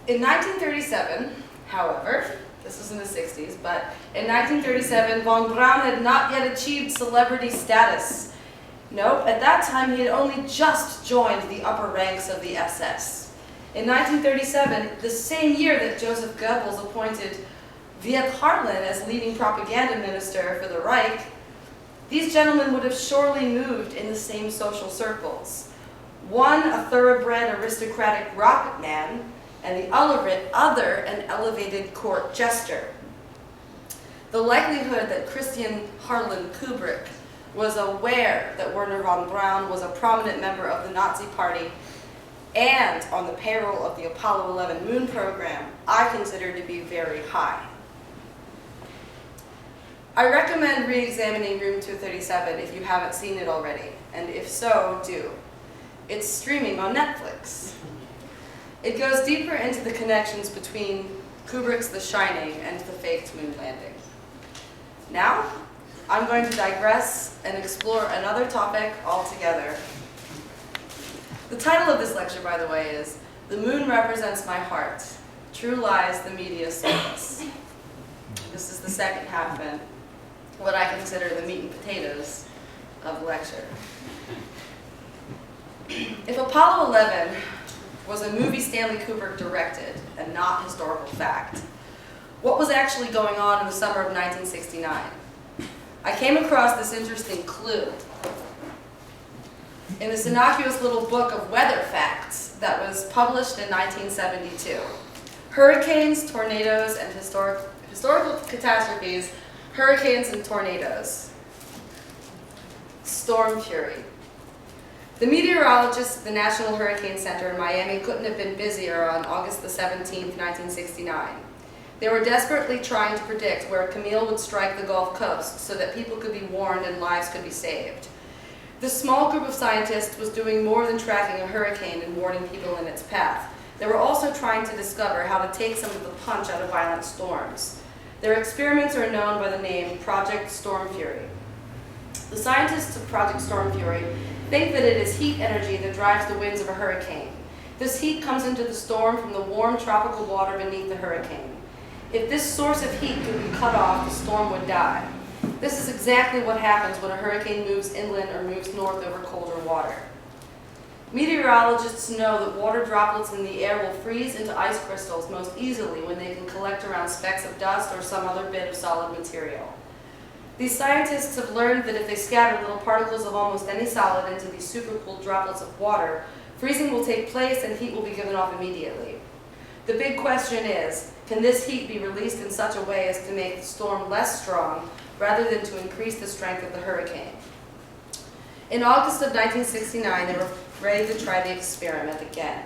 In 1937, however, this was in the 60s, but in 1937, von Braun had not yet achieved celebrity status. Nope, at that time he had only just joined the upper ranks of the SS. In 1937, the same year that Joseph Goebbels appointed Viet Hartmann as leading propaganda minister for the Reich, these gentlemen would have surely moved in the same social circles. One a thoroughbred aristocratic rocket man, and the other an elevated court jester. The likelihood that Christian Harlan Kubrick was aware that Wernher von Braun was a prominent member of the Nazi Party and on the payroll of the Apollo 11 moon program, I consider to be very high. I recommend re-examining Room 237 if you haven't seen it already, and if so, do. It's streaming on Netflix. It goes deeper into the connections between Kubrick's The Shining and the faked moon landing. Now, I'm going to digress and explore another topic altogether. The title of this lecture, by the way, is "The Moon Represents My Heart. True Lies the Media Sells." This is the second half and what I consider the meat and potatoes of the lecture. If Apollo 11 was a movie Stanley Kubrick directed and not historical fact, what was actually going on in the summer of 1969? I came across this interesting clue in this innocuous little book of weather facts that was published in 1972. Hurricanes, tornadoes, and historical catastrophes, hurricanes and tornadoes. Storm Fury. The meteorologists at the National Hurricane Center in Miami couldn't have been busier on August the 17th, 1969. They were desperately trying to predict where Camille would strike the Gulf Coast so that people could be warned and lives could be saved. This small group of scientists was doing more than tracking a hurricane and warning people in its path. They were also trying to discover how to take some of the punch out of violent storms. Their experiments are known by the name Project Storm Fury. The scientists of Project Storm Fury think that it is heat energy that drives the winds of a hurricane. This heat comes into the storm from the warm tropical water beneath the hurricane. If this source of heat could be cut off, the storm would die. This is exactly what happens when a hurricane moves inland or moves north over colder water. Meteorologists know that water droplets in the air will freeze into ice crystals most easily when they can collect around specks of dust or some other bit of solid material. These scientists have learned that if they scatter little particles of almost any solid into these supercooled droplets of water, freezing will take place and heat will be given off immediately. The big question is, can this heat be released in such a way as to make the storm less strong rather than to increase the strength of the hurricane? In August of 1969, they were ready to try the experiment again.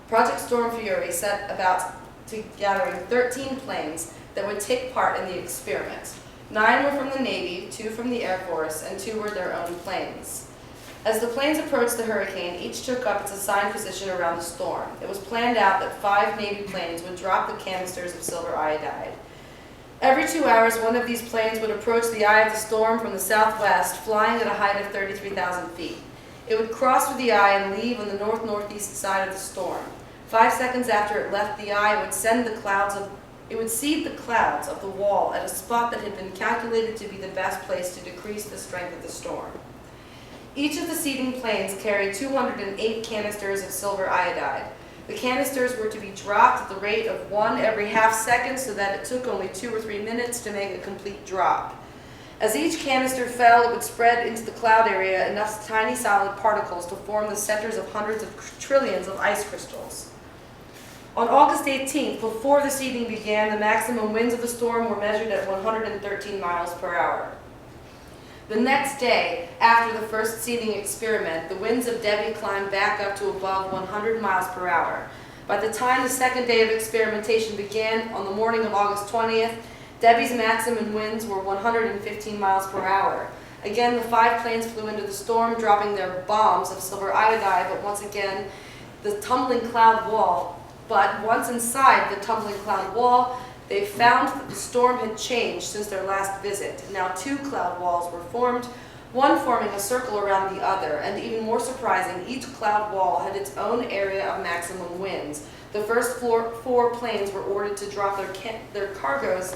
Project Storm Fury set about to gathering 13 planes that would take part in the experiment. 9 were from the Navy, 2 from the Air Force, and 2 were their own planes. As the planes approached the hurricane, each took up its assigned position around the storm. It was planned out that 5 Navy planes would drop the canisters of silver iodide. Every 2 hours, one of these planes would approach the eye of the storm from the southwest, flying at a height of 33,000 feet. It would cross through the eye and leave on the north-northeast side of the storm. 5 seconds after it left the eye, it would seed the clouds of the wall at a spot that had been calculated to be the best place to decrease the strength of the storm. Each of the seeding planes carried 208 canisters of silver iodide. The canisters were to be dropped at the rate of 1 every half second so that it took only 2 or 3 minutes to make a complete drop. As each canister fell, it would spread into the cloud area enough tiny solid particles to form the centers of hundreds of trillions of ice crystals. On August 18th, before the seeding began, the maximum winds of the storm were measured at 113 miles per hour. The next day, after the first seeding experiment, the winds of Debbie climbed back up to above 100 miles per hour. By the time the second day of experimentation began, on the morning of August 20th, Debbie's maximum winds were 115 miles per hour. Again, the 5 planes flew into the storm, dropping their bombs of silver iodide, but once again, the tumbling cloud wall. But once inside the tumbling cloud wall, they found that the storm had changed since their last visit. Now 2 cloud walls were formed, one forming a circle around the other, and even more surprising, each cloud wall had its own area of maximum winds. The first four planes were ordered to drop their cargoes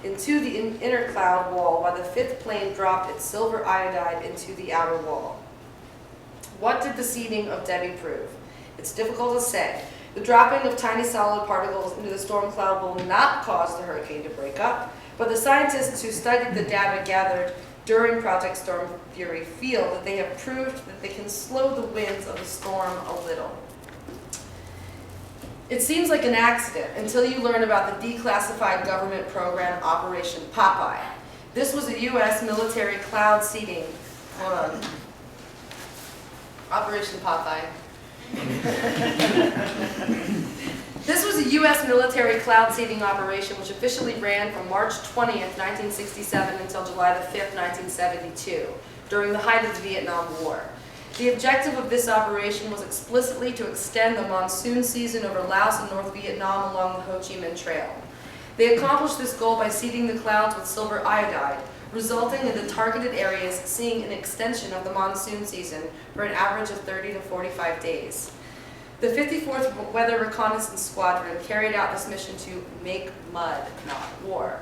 into the inner cloud wall, while the fifth plane dropped its silver iodide into the outer wall. What did the seeding of Debbie prove? It's difficult to say. The dropping of tiny solid particles into the storm cloud will not cause the hurricane to break up, but the scientists who studied the data gathered during Project Storm Fury feel that they have proved that they can slow the winds of the storm a little. It seems like an accident until you learn about the declassified government program Operation Popeye. This was a U.S. military cloud seeding. Hold on. Operation Popeye. This was a U.S. military cloud seeding operation which officially ran from March 20th, 1967 until July the 5th, 1972, during the height of the Vietnam War. The objective of this operation was explicitly to extend the monsoon season over Laos and North Vietnam along the Ho Chi Minh Trail. They accomplished this goal by seeding the clouds with silver iodide, resulting in the targeted areas seeing an extension of the monsoon season for an average of 30 to 45 days. The 54th Weather Reconnaissance Squadron carried out this mission to make mud, not war.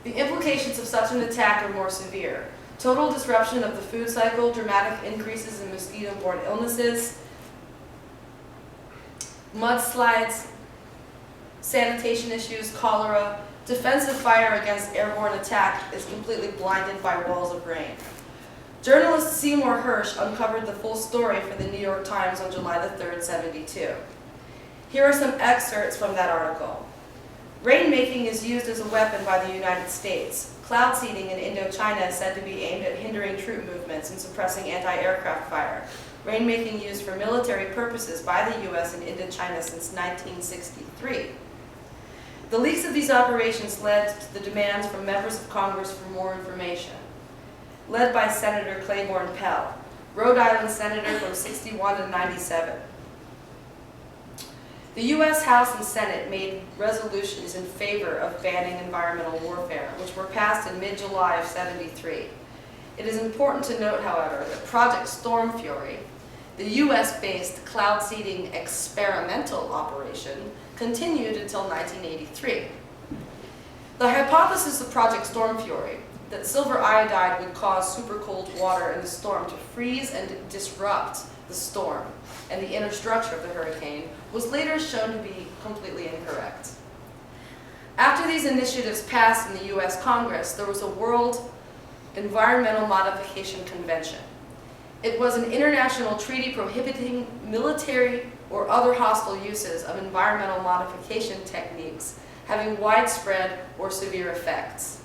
The implications of such an attack are more severe. Total disruption of the food cycle, dramatic increases in mosquito-borne illnesses, mudslides, sanitation issues, cholera, defensive fire against airborne attack is completely blinded by walls of rain. Journalist Seymour Hersh uncovered the full story for the New York Times on July the 3rd, 72. Here are some excerpts from that article. Rainmaking is used as a weapon by the United States. Cloud seeding in Indochina is said to be aimed at hindering troop movements and suppressing anti-aircraft fire. Rainmaking used for military purposes by the U.S. in Indochina since 1963. The leaks of these operations led to the demands from members of Congress for more information. Led by Senator Claiborne Pell, Rhode Island Senator from 61 to 97. The U.S. House and Senate made resolutions in favor of banning environmental warfare, which were passed in mid-July of 73. It is important to note, however, that Project Storm Fury, the U.S.-based cloud seeding experimental operation, continued until 1983. The hypothesis of Project Storm Fury, that silver iodide would cause supercold water in the storm to freeze and disrupt the storm and the inner structure of the hurricane, was later shown to be completely incorrect. After these initiatives passed in the U.S. Congress, there was a World Environmental Modification Convention. It was an international treaty prohibiting military or other hostile uses of environmental modification techniques having widespread or severe effects.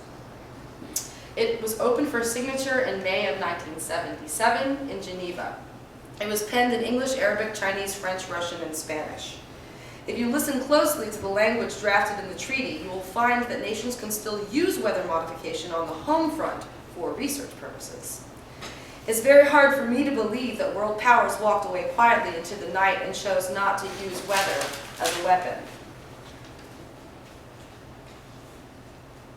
It was opened for signature in May of 1977 in Geneva. It was penned in English, Arabic, Chinese, French, Russian, and Spanish. If you listen closely to the language drafted in the treaty, you will find that nations can still use weather modification on the home front for research purposes. It's very hard for me to believe that world powers walked away quietly into the night and chose not to use weather as a weapon.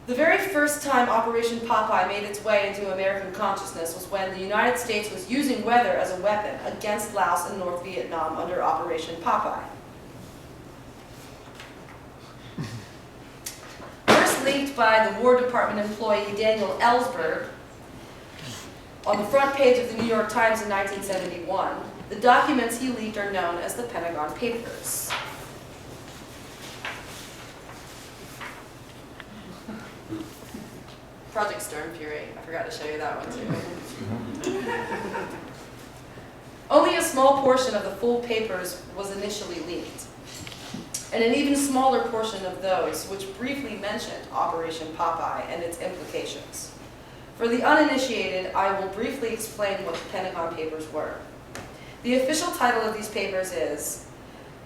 The very first time Operation Popeye made its way into American consciousness was when the United States was using weather as a weapon against Laos and North Vietnam under Operation Popeye. First leaked by the War Department employee Daniel Ellsberg on the front page of the New York Times in 1971, the documents he leaked are known as the Pentagon Papers. Project Storm Fury. I forgot to show you that one too. Only a small portion of the full papers was initially leaked, and an even smaller portion of those which briefly mentioned Operation Popeye and its implications. For the uninitiated, I will briefly explain what the Pentagon Papers were. The official title of these papers is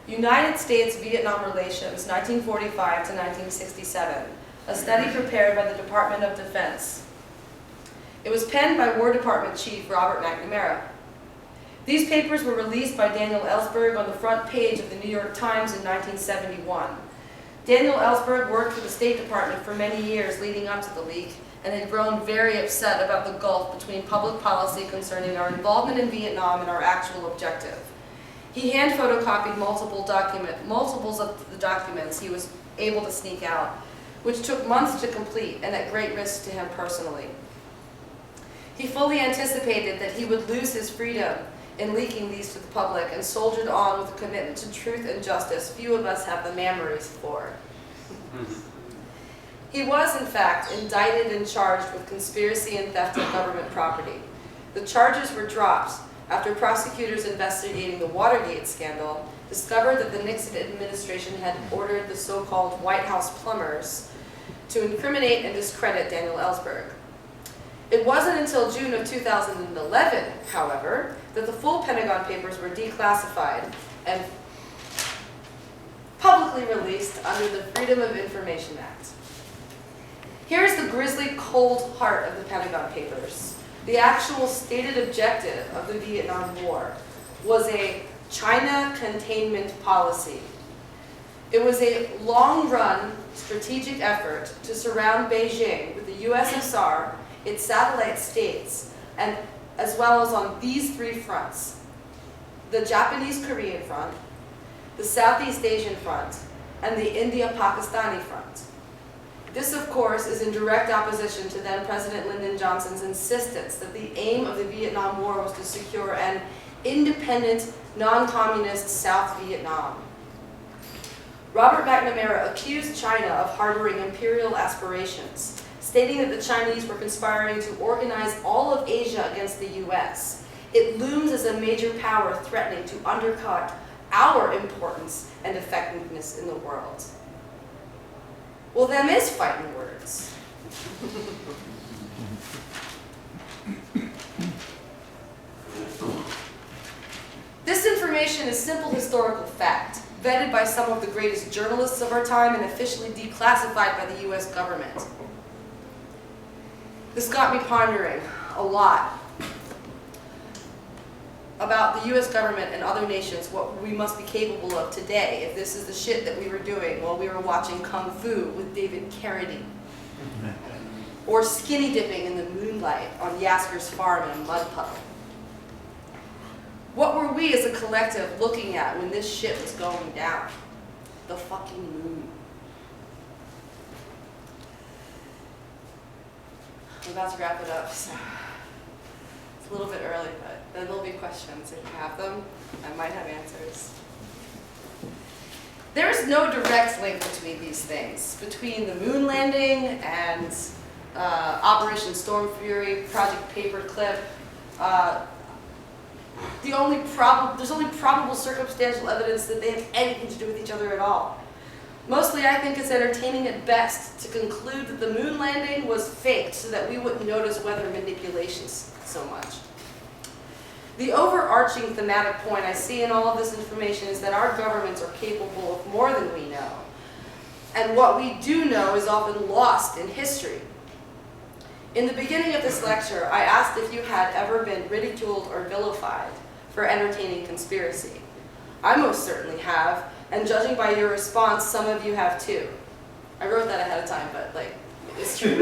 United States-Vietnam Relations, 1945 to 1967. A study prepared by the Department of Defense. It was penned by War Department Chief Robert McNamara. These papers were released by Daniel Ellsberg on the front page of the New York Times in 1971. Daniel Ellsberg worked for the State Department for many years leading up to the leak and had grown very upset about the gulf between public policy concerning our involvement in Vietnam and our actual objective. He hand photocopied multiples of the documents he was able to sneak out, which took months to complete and at great risk to him personally. He fully anticipated that he would lose his freedom in leaking these to the public and soldiered on with a commitment to truth and justice few of us have the memories for. He was, in fact, indicted and charged with conspiracy and theft of government property. The charges were dropped after prosecutors investigating the Watergate scandal discovered that the Nixon administration had ordered the so-called White House plumbers to incriminate and discredit Daniel Ellsberg. It wasn't until June of 2011, however, that the full Pentagon Papers were declassified and publicly released under the Freedom of Information Act. Here's the grisly, cold heart of the Pentagon Papers. The actual stated objective of the Vietnam War was a China containment policy. It was a long-run strategic effort to surround Beijing with the USSR, its satellite states, and as well as on these three fronts: the Japanese-Korean front, the Southeast Asian front, and the India-Pakistani front. This, of course, is in direct opposition to then-President Lyndon Johnson's insistence that the aim of the Vietnam War was to secure an independent, non-communist South Vietnam. Robert McNamara accused China of harboring imperial aspirations, stating that the Chinese were conspiring to organize all of Asia against the US. It looms as a major power threatening to undercut our importance and effectiveness in the world. Well, them is fighting words. This information is simple historical fact, vetted by some of the greatest journalists of our time and officially declassified by the US government. This got me pondering a lot about the US government and other nations, what we must be capable of today if this is the shit that we were doing while we were watching Kung Fu with David Carradine. Or skinny dipping in the moonlight on Yasker's farm in a mud puddle. What were we as a collective looking at when this shit was going down? The fucking moon. I'm about to wrap it up, so it's a little bit early, but then there'll be questions. If you have them, I might have answers. There is no direct link between these things, between the moon landing and Operation Storm Fury, Project Paperclip. There's only probable circumstantial evidence that they have anything to do with each other at all. Mostly, I think it's entertaining at best to conclude that the moon landing was faked so that we wouldn't notice weather manipulations so much. The overarching thematic point I see in all of this information is that our governments are capable of more than we know. And what we do know is often lost in history. In the beginning of this lecture, I asked if you had ever been ridiculed or vilified for entertaining conspiracy. I most certainly have, and judging by your response, some of you have too. I wrote that ahead of time, but like, it's true.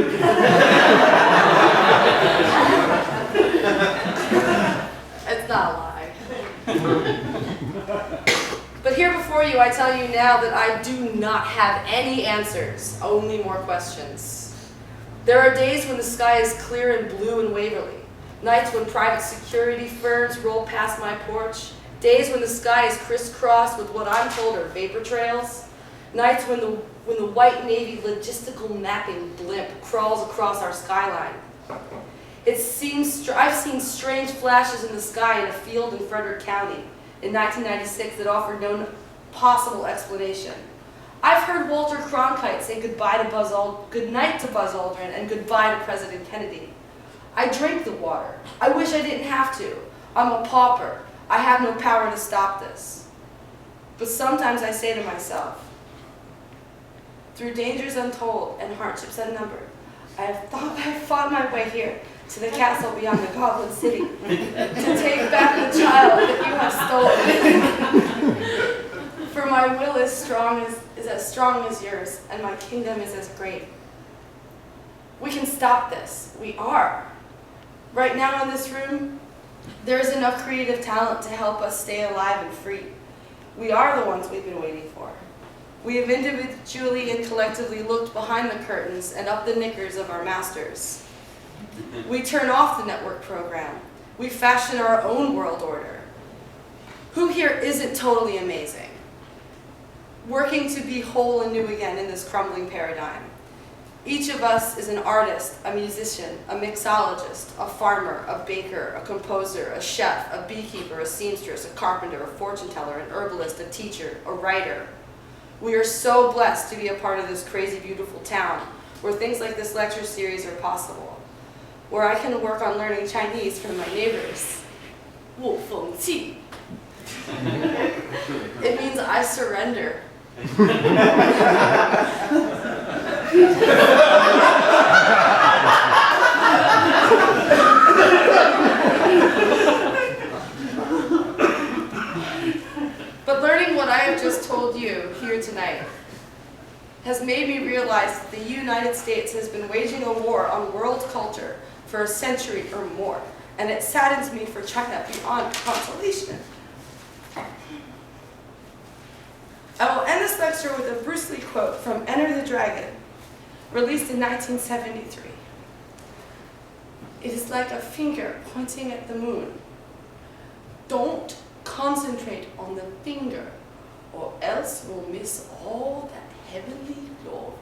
It's not a lie. But here before you, I tell you now that I do not have any answers, only more questions. There are days when the sky is clear and blue in Waverly, nights when private security firms roll past my porch, days when the sky is crisscrossed with what I'm told are vapor trails, nights when the White Navy logistical mapping blimp crawls across our skyline. I've seen strange flashes in the sky in a field in Frederick County in 1996 that offered no possible explanation. I've heard Walter Cronkite say goodnight to Buzz Aldrin and goodbye to President Kennedy. I drink the water. I wish I didn't have to. I'm a pauper. I have no power to stop this. But sometimes I say to myself, through dangers untold and hardships unnumbered, I have fought my way here to the castle beyond the Goblin City to take back the child that you have stolen. For my will is as strong as yours, and my kingdom is as great. We can stop this. We are. Right now in this room, there is enough creative talent to help us stay alive and free. We are the ones we've been waiting for. We have individually and collectively looked behind the curtains and up the knickers of our masters. We turn off the network program. We fashion our own world order. Who here isn't totally amazing? Working to be whole and new again in this crumbling paradigm. Each of us is an artist, a musician, a mixologist, a farmer, a baker, a composer, a chef, a beekeeper, a seamstress, a carpenter, a fortune teller, an herbalist, a teacher, a writer. We are so blessed to be a part of this crazy, beautiful town where things like this lecture series are possible, where I can work on learning Chinese from my neighbors. 我风气. It means I surrender. But learning what I have just told you here tonight has made me realize that the United States has been waging a war on world culture for a century or more, and it saddens me for China beyond consolation. I will end this lecture with a Bruce Lee quote from Enter the Dragon, released in 1973. It is like a finger pointing at the moon. Don't concentrate on the finger, or else we'll miss all that heavenly glory.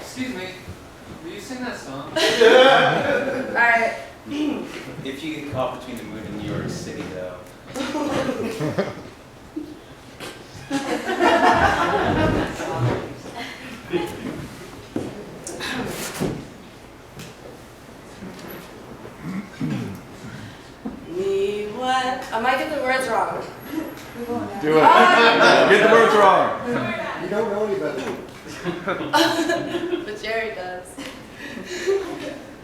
Excuse me, will you sing that song? All right. If you get caught between the moon and New York City, though. I might get the words wrong. Do it. Get the words wrong. You don't know any better. But Jerry does.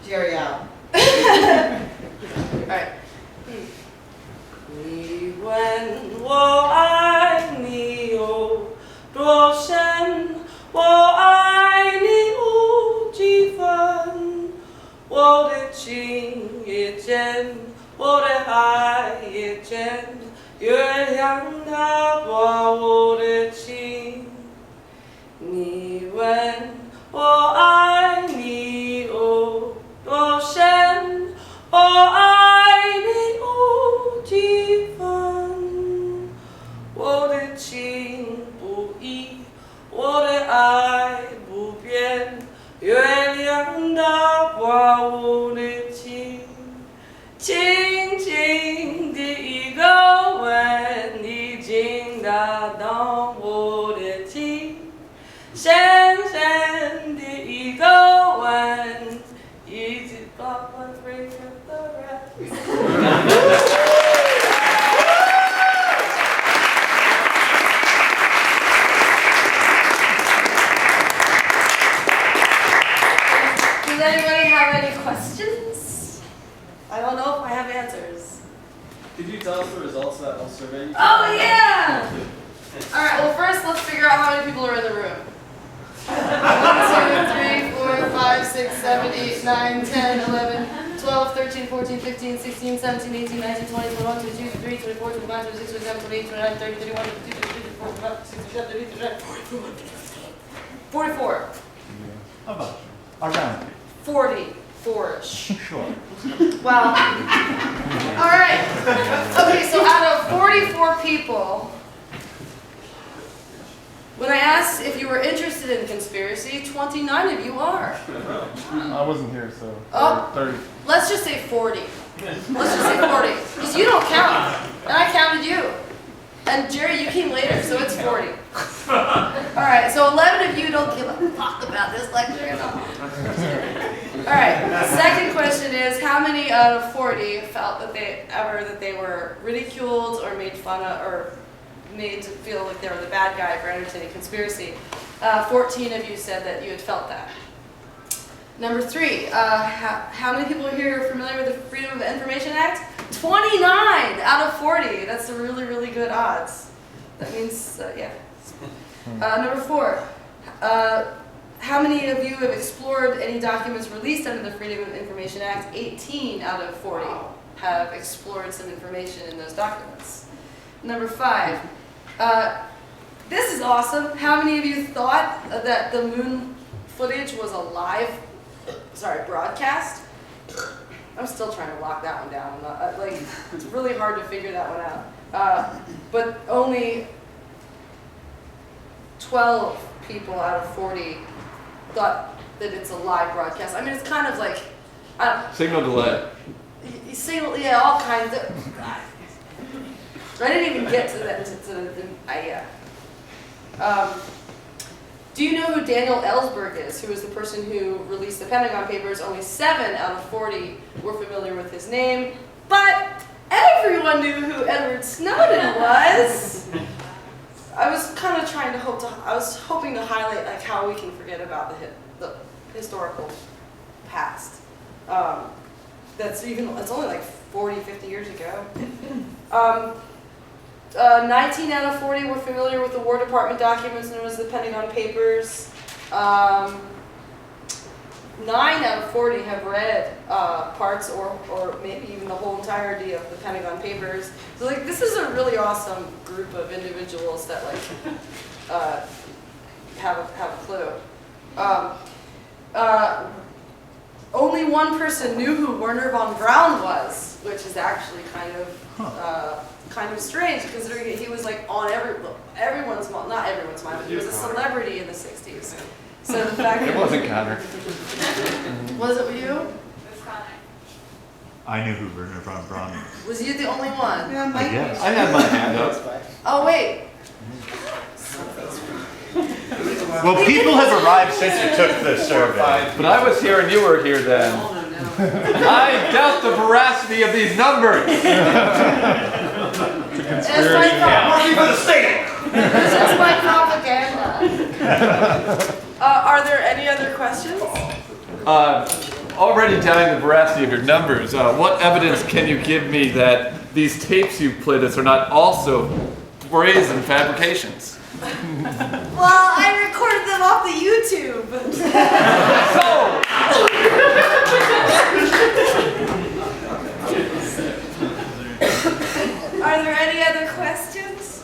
Jerry out. Alright. 你问我爱你有多深，我爱你无几分，我的情也真，我的爱也真，月亮它把我的情。你问我爱你有多深，我爱你无几分，我的情不移，我的爱不变，月亮它把我的情，轻轻的一个吻，已经打动我的心。深深的一个吻，一直把我 break up the rest。Does anybody have any questions? I don't know if I have answers. Could you tell us the results of that little survey? Oh yeah! All right. Well, first let's figure out how many people are in the room. 1, 2, 3, 4, 5, 6, 7, 8, 9, 10, 11, 12, 13, 14, 15, 16, 17, 18, 19, 20, 21, 22, 23, 24, 25, 26, 27, 28, 29, 30, 31, 32, 33, 34, 35, 36, 37, 38, 44. How about around 44-ish. Sure. Well, all right. Okay, so out of 44 people, when I asked if you were interested in conspiracy, 29 of you are. I wasn't here, so Oh. 30. Let's just say 40. Let's just say 40. Because you don't count. And I counted you. And Jerry, you came later, so it's 40. Alright, so 11 of you don't give a fuck about this lecture at all. Alright, second question is, how many out of 40 felt that they were ridiculed or made fun of, or made to feel like they were the bad guy for entertaining conspiracy? 14 of you said that you had felt that. Number 3, how many people here are familiar with the Freedom of Information Act? 29 out of 40. That's a really, really good odds. That means, yeah. Number 4, how many of you have explored any documents released under the Freedom of Information Act? 18 out of 40 have explored some information in those documents. Number 5, this is awesome. How many of you thought that the moon footage was a live, broadcast? I'm still trying to lock that one down. It's really hard to figure that one out. But only 12 people out of 40 thought that it's a live broadcast. I mean, it's kind of like Signal delay. you see, yeah, all kinds of. I didn't even get to that. Do you know who Daniel Ellsberg is, who is the person who released the Pentagon Papers? Only 7 out of 40 were familiar with his name, but everyone knew who Edward Snowden was. I was kind of trying to I was hoping to highlight like how we can forget about the historical past. It's only like 40, 50 years ago. 19 out of 40 were familiar with the War Department documents known as the Pentagon Papers. 9 out of 40 have read parts or maybe even the whole entirety of the Pentagon Papers. So like this is a really awesome group of individuals that like have a clue. Only one person knew who Werner von Braun was, which is actually kind of strange, considering he was like on everyone's mind, not everyone's mind, but he was a celebrity in the 60s. So the fact It wasn't Connor. Was it you? I knew who Werner von Braun was. Was you the only one? Yeah, Mike. guess. I had my hand up. Oh wait. Well, people have arrived since you took the survey. But I was here and you were here then. I doubt the veracity of these numbers. It's my For the state. It's just my propaganda. Are there any other questions? Already doubting the veracity of your numbers, what evidence can you give me that these tapes you played us are not also brazen fabrications? Well, I recorded them off the YouTube. Are there any other questions?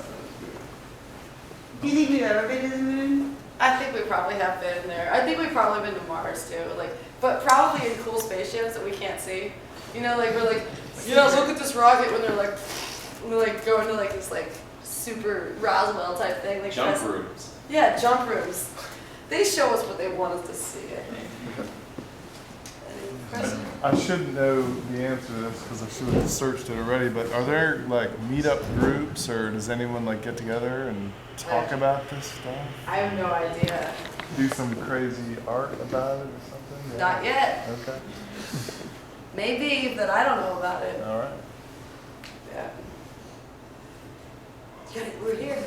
Do you think we've ever been to the moon? I think we probably have been there. I think we've probably been to Mars too, but probably in cool spaceships that we can't see. You know, like we're like, yeah, look at this rocket when they're go into like this like super Roswell type thing. Like Jump rooms. Yeah, jump rooms. They show us what they want us to see, I think. Any questions? I should know the answer to this because I should have searched it already, but are there like meetup groups or does anyone like get together and talk about this stuff? I have no idea. Do some crazy art about it or something? Yeah. Not yet. Okay. Maybe, but I don't know about it. All right. Yeah. Yeah, we're here.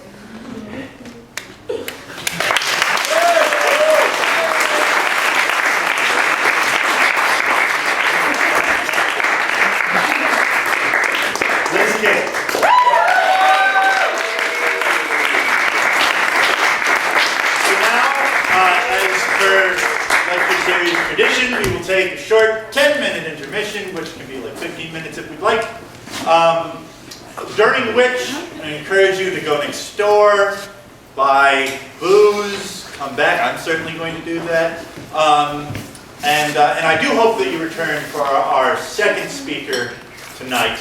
Let's get it. So now, as per lecture series tradition, we will take a short 10-minute intermission, which can be like 15 minutes if we'd like. During which, I encourage you to go next door, buy booze, come back. I'm certainly going to do that. And I do hope that you return for our second speaker tonight.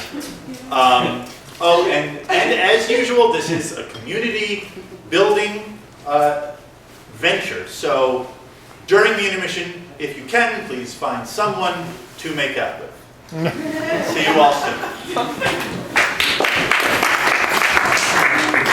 And as usual, this is a community building venture. So during the intermission, if you can, please find someone to make out with. See you all soon.